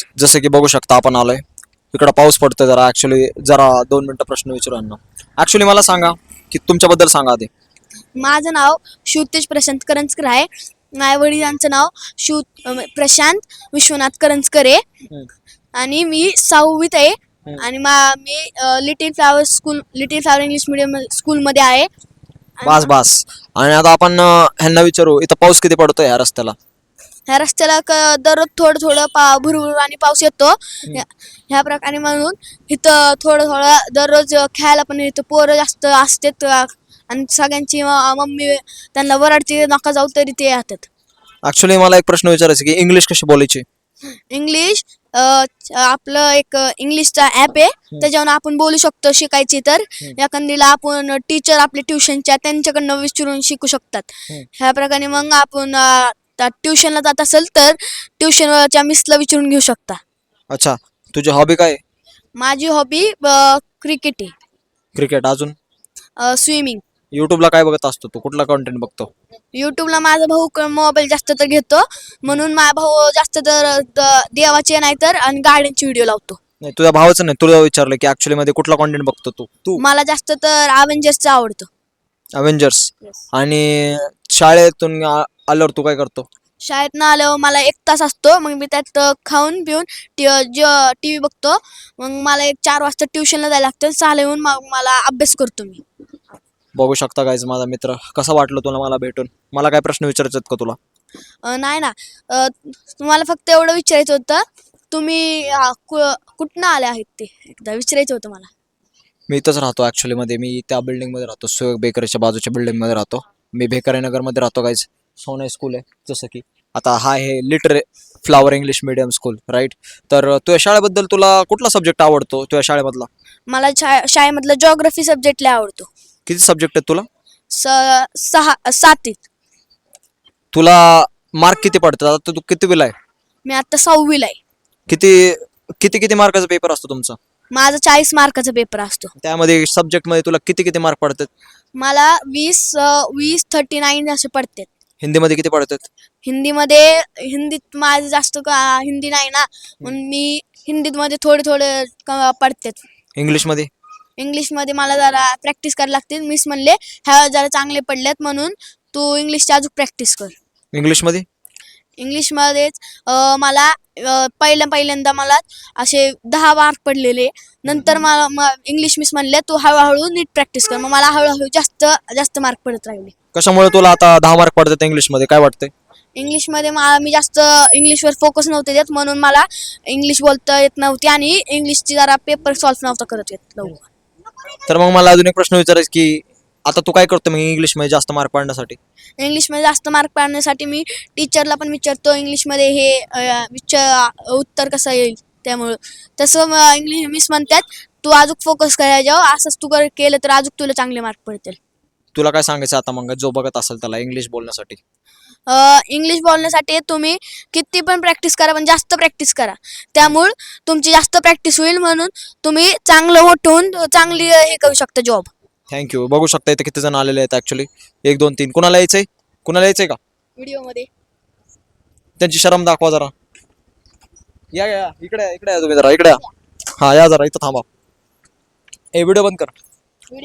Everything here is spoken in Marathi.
गाईज जसं की बघू शकता आपण आलोय इकडं पाऊस पडतोय जरा ऍक्च्युली जरा 2 मिनिटं प्रश्न विचारू यांना. ऍक्च्युली मला सांगा की तुमच्याबद्दल सांगा आधी. माझं नाव शिवतेज प्रशांत करंजकर आहे. माझ्या वडिलांचं नाव प्रशांत विश्वनाथ करंजकर आहे आणि मी 6वीत आहे. आणि me little flower English medium स्कूलमध्ये आहे. बास बास. आणि आता आपण ह्यांना विचारू इथं पाऊस किती पडतोय या रस्त्याला. ह्या रस्त्याला दररोज थोडं थोडं भुरभुर आणि पाऊस येतो. ह्या प्रकारे म्हणून इथं थोडं थोडं दररोज खेळायला पण इथं पोरं जास्त असतात आणि सगळ्यांची मम्मी त्यांना वराडची नका जाऊ तरी ते येतात. ऍक्च्युली मला एक प्रश्न विचारायचा की इंग्लिश कशी बोलायची. इंग्लिश आपलं एक इंग्लिशचा ॲप आहे त्याच्यावर आपण बोलू शकतो. शिकायची तर एखादीला आपण टीचर आपले ट्युशनच्या त्यांच्याकडनं विचारून शिकू शकतात. ह्या प्रकारे मग आपण ट्युशनला जात असेल तर ट्युशनच्या मिसला विचारून घेऊ शकता. अच्छा, तुझी हॉबी काय आहे. माझी हॉबी क्रिकेट आहे. क्रिकेट. अजून स्विमिंग. युट्यूबला काय बघत असतो तू, कुठला कंटेंट बघतो. युट्यूबला माझा भाऊ मोबाईल जास्त तर घेतो म्हणून माझा भाऊ जास्त तर देवाचे नाही तर आणि गाड्यांचे व्हिडिओ लावतो. नाही तुझ्या भावाचं नाही, तुला विचारलं की ऍक्च्युली मध्ये कुठला कंटेंट बघतो तू. मला जास्त तर अव्हेंजर्सचं आवडतं. अव्हेंजर्स. आणि शाळेतून आल्यावर तू काय करतो. शाळेतनं आल्यावर मला 1 तास असतो. मग मी त्यात खाऊन पिऊन टी व्ही बघतो. मग मला 4 वाजता ट्युशनला जायला लागतं. 6ला येऊन मग मला अभ्यास करतो मी. बघू शकता गाईज माझा मित्र. कसं वाटलं तुला मला भेटून. मला काय प्रश्न विचारायचे का तुला. नाही ना, तुम्हाला फक्त एवढं विचारायचं होतं तुम्ही कुठनं आले आहेत ते एकदा विचारायचं होतं मला. मी इथंच राहतो ऍक्च्युली मध्ये. मी त्या बिल्डिंगमध्ये राहतो, सुयोग बेकरीच्या बाजूच्या बिल्डिंगमध्ये राहतो. मी भेकरे नगरमध्ये राहतो गाईज. सोना स्कूल आहे जसं की आता हा आहे little flower English medium school right. तर तुझ्या शाळेबद्दल तुला कुठला सब्जेक्ट आवडतो तुझ्या शाळेमधला. मला शाळेमधला जॉग्रफी सब्जेक्ट लय आवडतो. किती सब्जेक्ट आहेत तुला. 7. तुला मार्क किती पडतात. आता तू कितवीला आहे. मी आता 6वीला आहे. किती किती किती मार्काचा पेपर असतो तुमचा. माझा 40 मार्काचा पेपर असतो. त्यामध्ये सब्जेक्ट मध्ये तुला किती किती मार्क पडतात. मला 20 39 असे पडतात. हिंदीमध्ये किती पडतात. हिंदीत माझं जास्त हिंदी नाही ना म्हणून मी हिंदीत मध्ये थोडे पडतात. इंग्लिशमध्ये मला जरा प्रॅक्टिस करायला लागते. मिस म्हणले ह्या जरा चांगले पडलेत म्हणून तू इंग्लिशची अजून प्रॅक्टिस कर. इंग्लिशमध्येच मला पहिल्यांदा मला असे 10 मार्क पडलेले. नंतर मला इंग्लिश मिस म्हणले तू हळूहळू नीट प्रॅक्टिस कर. मग मला हळूहळू जास्त मार्क पडत राहिले. कशामुळे तुला आता 10 मार्क पडतात इंग्लिशमध्ये काय वाटतंय. इंग्लिशमध्ये मी जास्त इंग्लिशवर फोकस नव्हते देत म्हणून मला इंग्लिश बोलता येत नव्हती आणि इंग्लिशची जरा पेपर सॉल्व्ह नव्हता करत येत लवकर. तर मग मला अजून एक प्रश्न विचारायचा की आता तू काय करतो मग इंग्लिशमध्ये जास्त मार्क पाडण्यासाठी. इंग्लिशमध्ये जास्त मार्क पाडण्यासाठी मी टीचरला पण विचारतो इंग्लिशमध्ये हे उत्तर कसं येईल. त्यामुळं तसं इंग्लिश मिस म्हणतात तू अजून फोकस करायला असंच तू केलं तर अजून तुला चांगले मार्क पडतील. तुला काय सांगायचं आता मग जो बघत असेल त्याला इंग्लिश बोलण्यासाठी. इंग्लिश बोलण्यासाठी तुम्ही किती पण प्रॅक्टिस करा पण जास्त प्रॅक्टिस करा. त्यामुळं तुमची जास्त प्रॅक्टिस होईल म्हणून तुम्ही चांगलं मोठं चांगली हे करू शकता जॉब. थँक्यू. बघू शकता इथे किती जण आलेले आहेत ऍक्च्युली. 1 2 3. कुणाला यायचंय का व्हिडिओमध्ये. त्यांची शरम दाखवा जरा. या इकडे या तुम्ही जरा इकडे या. हा या जरा इथं थांबा. व्हिडिओ बंद कर.